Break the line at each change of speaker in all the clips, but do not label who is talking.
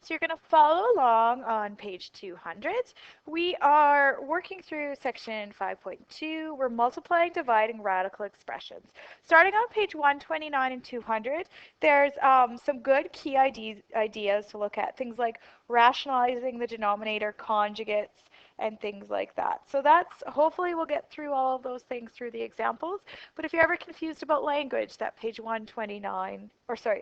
So you're going to follow along on page 200. We are working through section 5.2. We're multiplying, dividing radical expressions. Starting on page 129 and 200, there's some good key ideas to look at. Things like rationalizing the denominator, conjugates, and things like that. So that's, hopefully we'll get through all of those things through the examples. But if you're ever confused about language, that page 129, or sorry,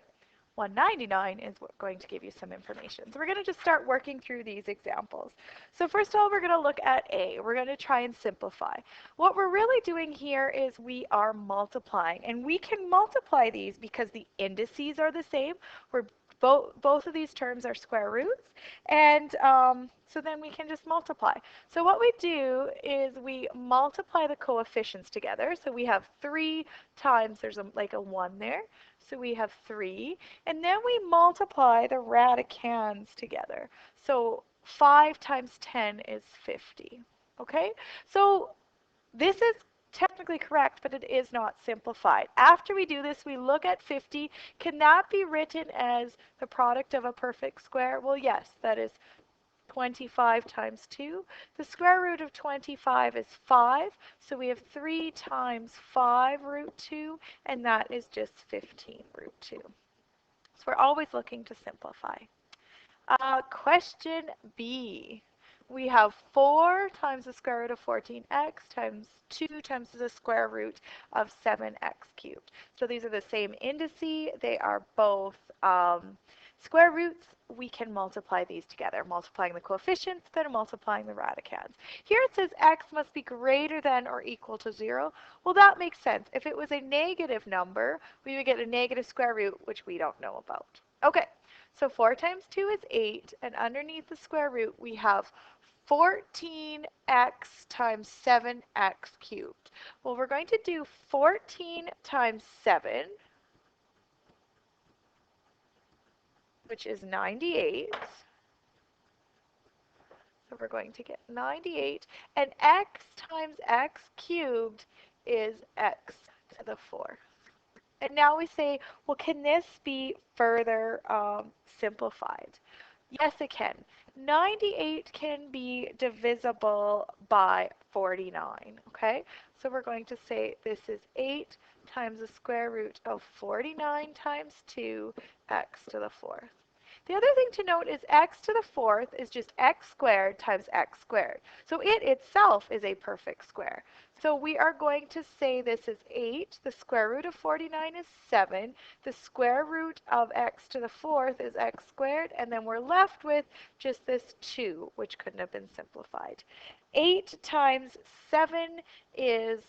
199 is going to give you some information. So we're going to just start working through these examples. So first of all, we're going to look at A. We're going to try and simplify. What we're really doing here is we are multiplying, and we can multiply these because the indices are the same. We're both of these terms are square roots, and so then we can just multiply. So what we do is we multiply the coefficients together. So we have 3 times, there's like a 1 there. So we have 3, and then we multiply the radicands together. So 5 times 10 is 50. Okay? So this is technically correct, but it is not simplified. After we do this, we look at 50. Can that be written as the product of a perfect square? Well, yes, that is 25 times 2. The square root of 25 is 5, so we have 3 times 5 root 2, and that is just 15 root 2. So we're always looking to simplify. Question B. We have 4 times the square root of 14x times 2 times the square root of 7x cubed. So these are the same indices. They are both square roots. We can multiply these together, multiplying the coefficients, then multiplying the radicands. Here it says x must be greater than or equal to 0. Well, that makes sense. If it was a negative number, we would get a negative square root, which we don't know about. Okay. So 4 times 2 is 8, and underneath the square root we have 14x times 7x cubed. Well, we're going to do 14 times 7, which is 98. So we're going to get 98, and x times x cubed is x to the 4th. And now we say, well, can this be further simplified? Yes, it can. 98 can be divisible by 49, okay? So we're going to say this is 8 times the square root of 49 times 2, x to the 4th. The other thing to note is x to the 4th is just x squared times x squared. So it itself is a perfect square. So we are going to say this is 8, the square root of 49 is 7, the square root of x to the 4th is x squared, and then we're left with just this 2, which couldn't have been simplified. 8 times 7 is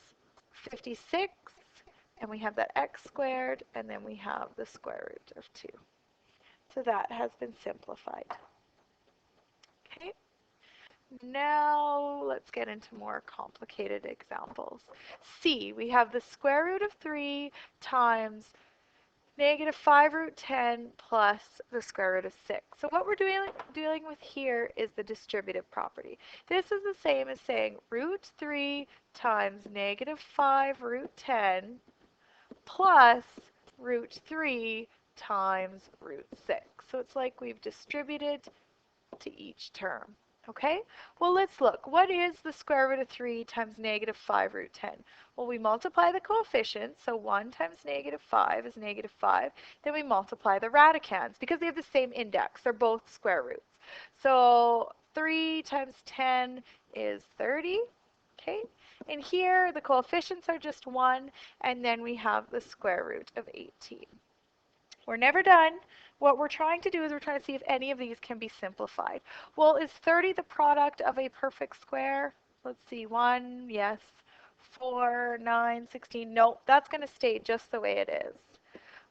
56, and we have that x squared, and then we have the square root of 2. So that has been simplified. Okay. Now let's get into more complicated examples. C, we have the square root of 3 times negative 5 root 10 plus the square root of 6. So what we're dealing with here is the distributive property. This is the same as saying root 3 times negative 5 root 10 plus root 3 times root 6. So it's like we've distributed to each term. Okay? Well, let's look. What is the square root of 3 times negative 5 root 10? Well, we multiply the coefficients. So 1 times negative 5 is negative 5. Then we multiply the radicands because they have the same index. They're both square roots. So 3 times 10 is 30. Okay? And here the coefficients are just 1, and then we have the square root of 18. We're never done. What we're trying to do is we're trying to see if any of these can be simplified. Well, is 30 the product of a perfect square? Let's see, 1, yes. 4, 9, 16, nope, that's going to stay just the way it is.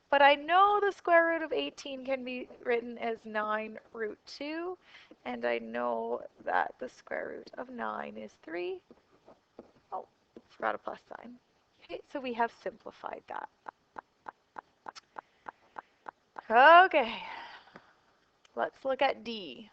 But I know the square root of 18 can be written as 9 root 2, and I know that the square root of 9 is 3. Oh, forgot a plus sign. Okay, so we have simplified that. Okay, let's look at D.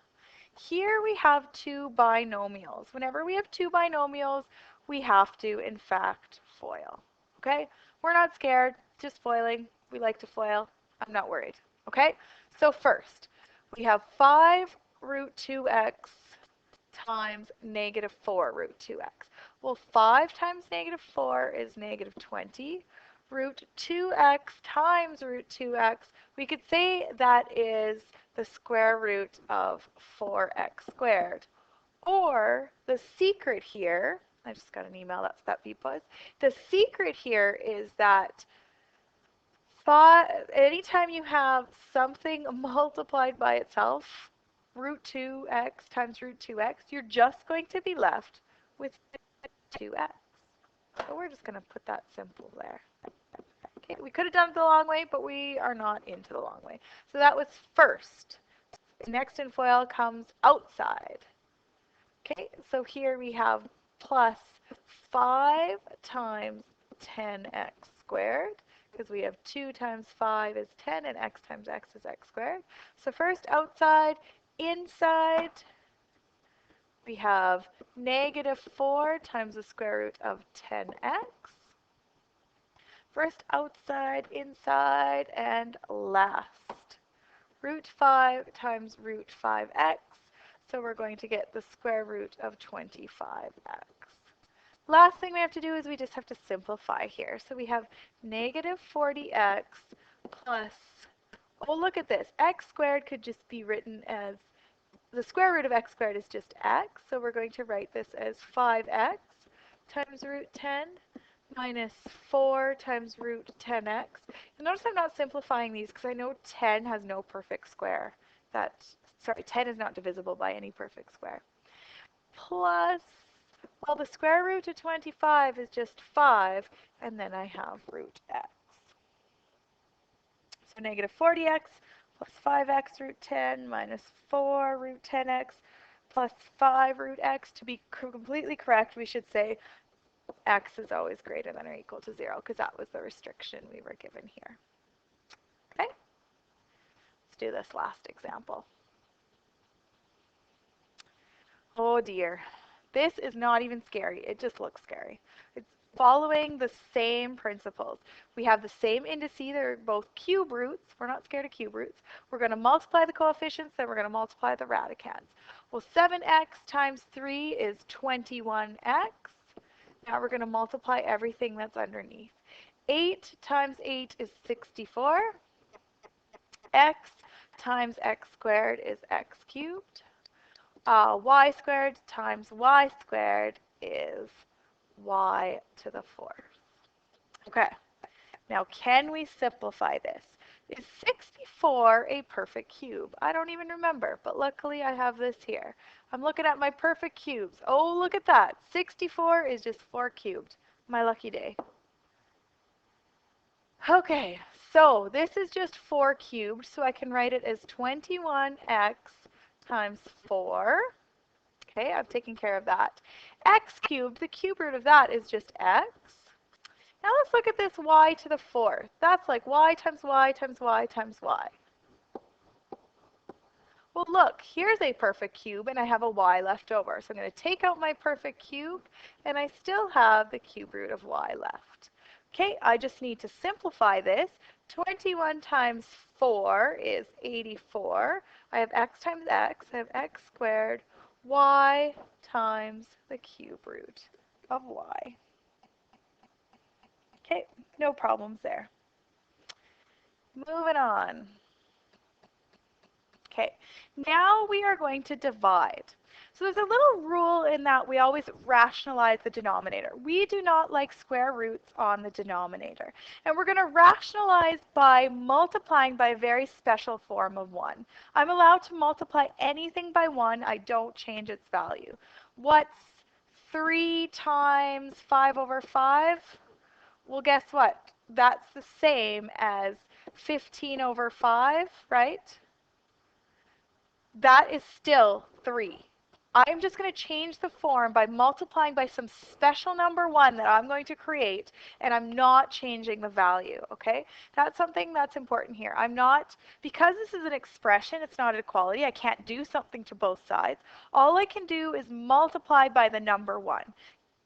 Here we have 2 binomials. Whenever we have 2 binomials, we have to, in fact, FOIL. Okay? We're not scared, just foiling. We like to FOIL. I'm not worried. Okay? So first, We have 5 root 2x times negative 4 root 2x. Well, 5 times negative 4 is negative 20. Root 2x times root 2x, we could say that is the square root of 4x squared. Or the secret here, I just got an email, that's that beep buzz. The secret here is that anytime you have something multiplied by itself, root 2x times root 2x, you're just going to be left with 2x. So we're just going to put that simple there. Okay, we could have done it the long way, but we are not into the long way. So that was first. Next in FOIL comes outside. Okay, so here we have plus 5 times 10x squared, because we have 2 times 5 is 10 and x times x is x squared. So first outside, inside, we have negative 4 times the square root of 10x. First outside, inside, and last. Root 5 times root 5x. So we're going to get the square root of 25x. Last thing we have to do is we just have to simplify here. So we have negative 40x plus, oh, look at this. X squared could just be written as, the square root of x squared is just x. So we're going to write this as 5x times root 10 minus 4 times root 10x. And notice I'm not simplifying these because I know 10 has no perfect square. Sorry, 10 is not divisible by any perfect square. Plus, well, the square root of 25 is just 5, and then I have root x. So negative 40x plus 5x root 10 minus 4 root 10x plus 5 root x. To be completely correct, we should say x is always greater than or equal to 0, because that was the restriction we were given here. Okay? Let's do this last example. Oh dear. This is not even scary. It just looks scary. It's following the same principles. We have the same indices. They're both cube roots. We're not scared of cube roots. We're going to multiply the coefficients, then we're going to multiply the radicands. Well, 7x times 3 is 21x. Now we're going to multiply everything that's underneath. 8 times 8 is 64. X times x squared is x cubed. Y squared times y squared is y to the 4th. Okay, now can we simplify this? Is 64 a perfect cube? I don't even remember, but luckily I have this here. I'm looking at my perfect cubes. Oh, look at that. 64 is just 4 cubed. My lucky day. Okay, so this is just 4 cubed, so I can write it as 21x times 4. Okay, I've taken care of that. X cubed, the cube root of that is just x. Now let's look at this y to the 4th. That's like y times y times y times y. Well, look, here's a perfect cube, and I have a y left over. So I'm going to take out my perfect cube, and I still have the cube root of y left. Okay, I just need to simplify this. 21 times 4 is 84. I have x times x. I have x squared y times the cube root of y. Okay, no problems there. Moving on. Okay, now we are going to divide. So there's a little rule in that we always rationalize the denominator. We do not like square roots on the denominator. And we're going to rationalize by multiplying by a very special form of 1. I'm allowed to multiply anything by 1. I don't change its value. What's 3 times 5 over 5? Well, guess what? That's the same as 15 over 5, right? That is still 3. I'm just going to change the form by multiplying by some special number 1 that I'm going to create, and I'm not changing the value, okay? That's something that's important here. I'm not, because this is an expression, it's not an equality, I can't do something to both sides. All I can do is multiply by the number 1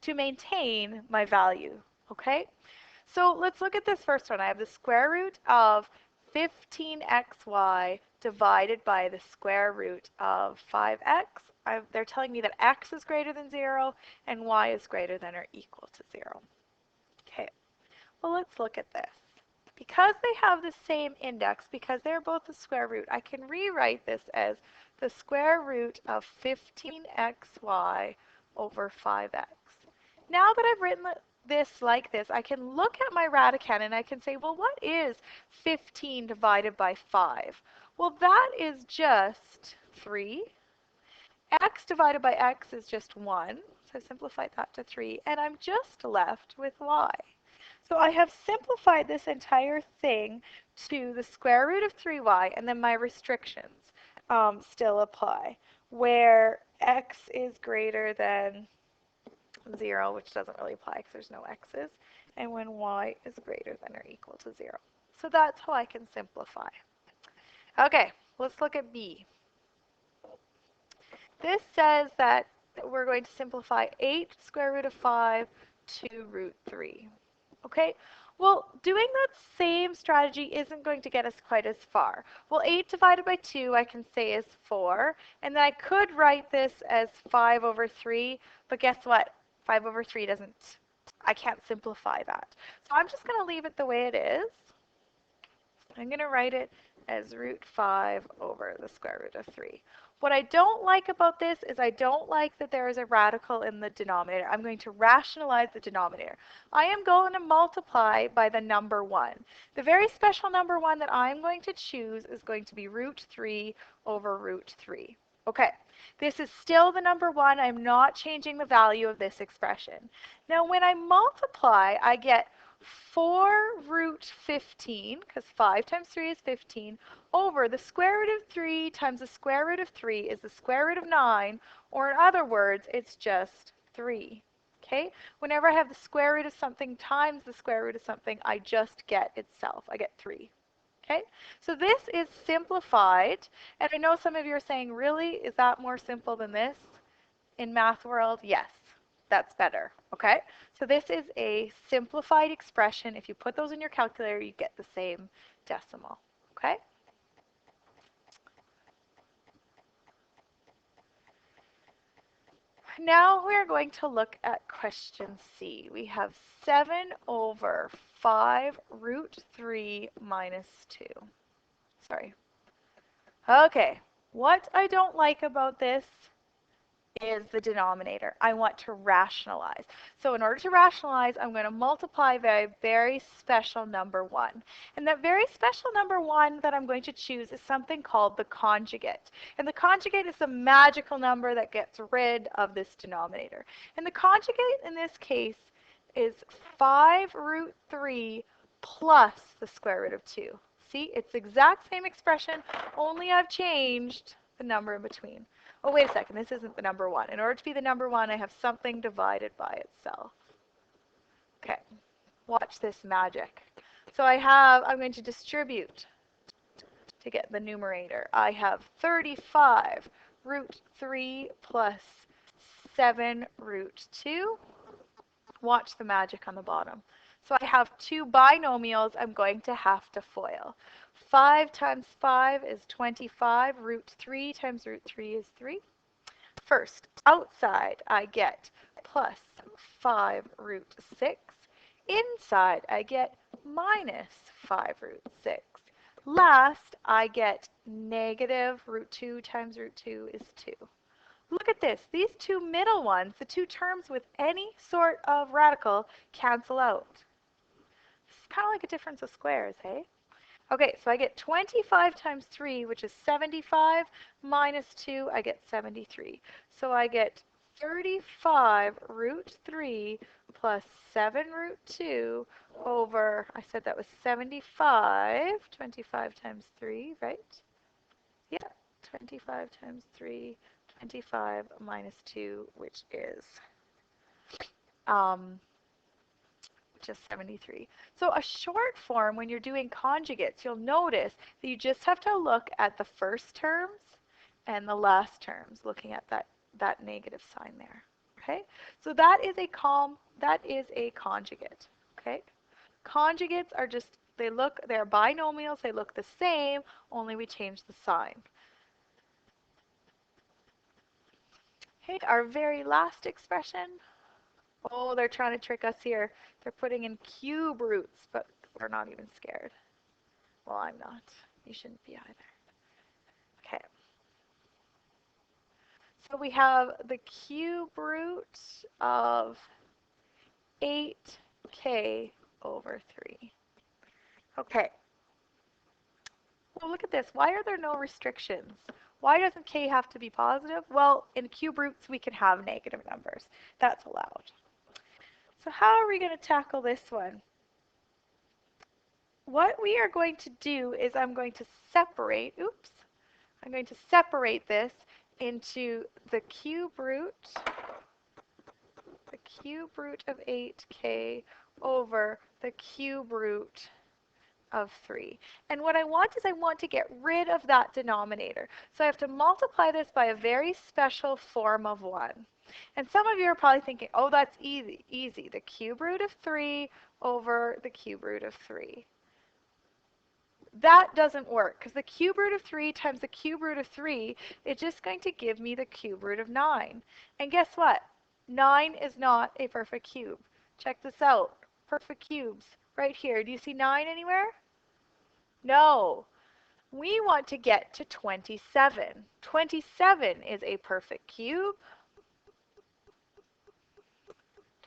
to maintain my value, okay? So let's look at this first one. I have the square root of 15xy divided by the square root of 5x. They're telling me that x is greater than 0 and y is greater than or equal to 0. Okay, well, let's look at this. Because they have the same index, because they're both the square root, I can rewrite this as the square root of 15xy over 5x. Now that I've written this like this, I can look at my radicand and I can say, well, what is 15 divided by 5? Well, that is just 3. X divided by x is just 1. So I simplified that to 3. And I'm just left with y. So I have simplified this entire thing to the square root of 3y, and then my restrictions still apply, where x is greater than 0, which doesn't really apply because there's no x's, and when y is greater than or equal to 0. So that's how I can simplify. Okay, let's look at B. This says that we're going to simplify 8 square root of 5 to root 3. Okay, well, doing that same strategy isn't going to get us quite as far. Well, 8 divided by 2 I can say is 4, and then I could write this as 5 over 3, but guess what? 5 over 3 doesn't, I can't simplify that. So I'm just going to leave it the way it is. I'm going to write it as root 5 over the square root of 3. What I don't like about this is I don't like that there is a radical in the denominator. I'm going to rationalize the denominator. I am going to multiply by the number 1. The very special number 1 that I'm going to choose is going to be root 3 over root 3. Okay, this is still the number 1. I'm not changing the value of this expression. Now when I multiply, I get 4 root 15, because 5 times 3 is 15, over the square root of 3 times the square root of 3 is the square root of 9, or in other words, it's just 3. Okay? Whenever I have the square root of something times the square root of something, I just get itself. I get 3. Okay? So this is simplified, and I know some of you are saying, really? Is that more simple than this? In math world, yes. That's better. Okay? So this is a simplified expression. If you put those in your calculator, you get the same decimal. Okay? Now we're going to look at question C. We have 7 over 5 root 3 minus 2. Sorry. Okay. What I don't like about this is the denominator. I want to rationalize. So in order to rationalize, I'm going to multiply by a very special number 1. And that very special number 1 that I'm going to choose is something called the conjugate. And the conjugate is the magical number that gets rid of this denominator. And the conjugate in this case is 5 root 3 plus the square root of 2. See, it's the exact same expression, only I've changed the number in between. Oh, wait a second, this isn't the number 1. In order to be the number 1, I have something divided by itself. Okay, watch this magic. So I'm going to distribute to get the numerator. I have 35 root 3 plus 7 root 2. Watch the magic on the bottom. So I have 2 binomials I'm going to have to FOIL. 5 times 5 is 25. Root 3 times root 3 is 3. First, outside I get plus 5 root 6. Inside I get minus 5 root 6. Last, I get negative root 2 times root 2 is 2. Look at this. These two middle ones, the two terms with any sort of radical, cancel out. This is kind of like a difference of squares, hey? Okay, so I get 25 times 3, which is 75, minus 2, I get 73. So I get 35 root 3 plus 7 root 2 over, I said that was 75, 25 times 3, right? Yeah, 25 times 3, 25 minus 2, which is just 73. So a short form, when you're doing conjugates, you'll notice that you just have to look at the first terms and the last terms, looking at that negative sign there. Okay? So that is a conjugate. Okay? Conjugates are just They're binomials, they look the same, only we change the sign. Okay, our very last expression. Oh, they're trying to trick us here. They're putting in cube roots, but we're not even scared. Well, I'm not. You shouldn't be either. Okay. So we have the cube root of 8k over 3. Okay. Well, look at this. Why are there no restrictions? Why doesn't k have to be positive? Well, in cube roots, we can have negative numbers. That's allowed. So how are we going to tackle this one? What we are going to do is I'm going to separate this into the cube root of 8k over the cube root of 3. And what I want is I want to get rid of that denominator. So I have to multiply this by a very special form of 1. And some of you are probably thinking, oh, that's easy. The cube root of 3 over the cube root of 3. That doesn't work because the cube root of 3 times the cube root of 3 is just going to give me the cube root of 9. And guess what? 9 is not a perfect cube. Check this out. Perfect cubes right here. Do you see 9 anywhere? No. We want to get to 27. 27 is a perfect cube.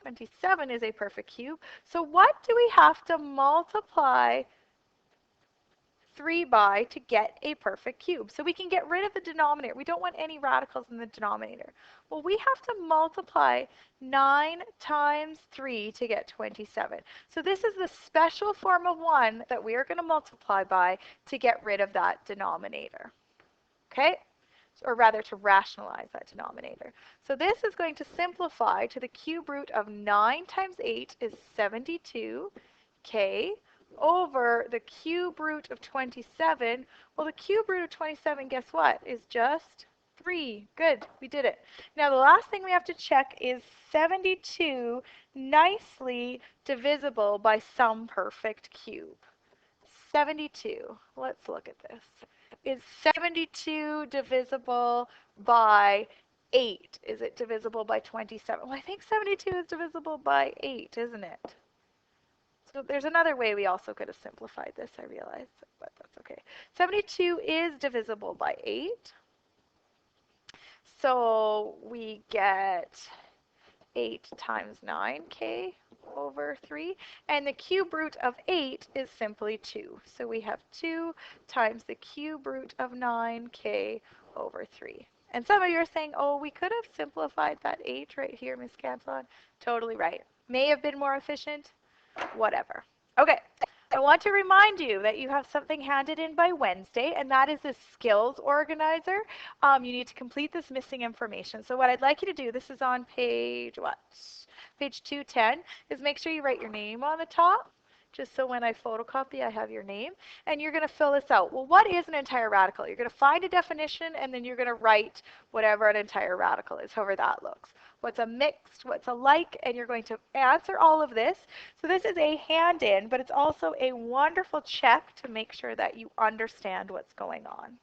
27 is a perfect cube. So what do we have to multiply 3 by to get a perfect cube? So we can get rid of the denominator. We don't want any radicals in the denominator. Well, we have to multiply 9 times 3 to get 27. So this is the special form of 1 that we are going to multiply by to get rid of that denominator. Okay? Or rather to rationalize that denominator. So this is going to simplify to the cube root of 9 times 8 is 72k over the cube root of 27. Well, the cube root of 27, guess what, is just 3. Good, we did it. Now the last thing we have to check is 72 nicely divisible by some perfect cube. 72, let's look at this. Is 72 divisible by 8? Is it divisible by 27? Well, I think 72 is divisible by 8, isn't it? So there's another way we also could have simplified this, I realize, but that's okay. 72 is divisible by 8. So we get 8 times 9k over 3. And the cube root of 8 is simply 2. So we have 2 times the cube root of 9k over 3. And some of you are saying, oh, we could have simplified that 8 right here, Miss Canton. Totally right. May have been more efficient. Whatever. Okay. I want to remind you that you have something handed in by Wednesday, and that is a skills organizer. You need to complete this missing information. So what I'd like you to do, this is on page what? Page 210, is make sure you write your name on the top, just so when I photocopy, I have your name. And you're going to fill this out. Well, what is an entire radical? You're going to find a definition, and then you're going to write whatever an entire radical is, however that looks. What's a mixed, what's a like, and you're going to answer all of this. So this is a hand-in, but it's also a wonderful check to make sure that you understand what's going on.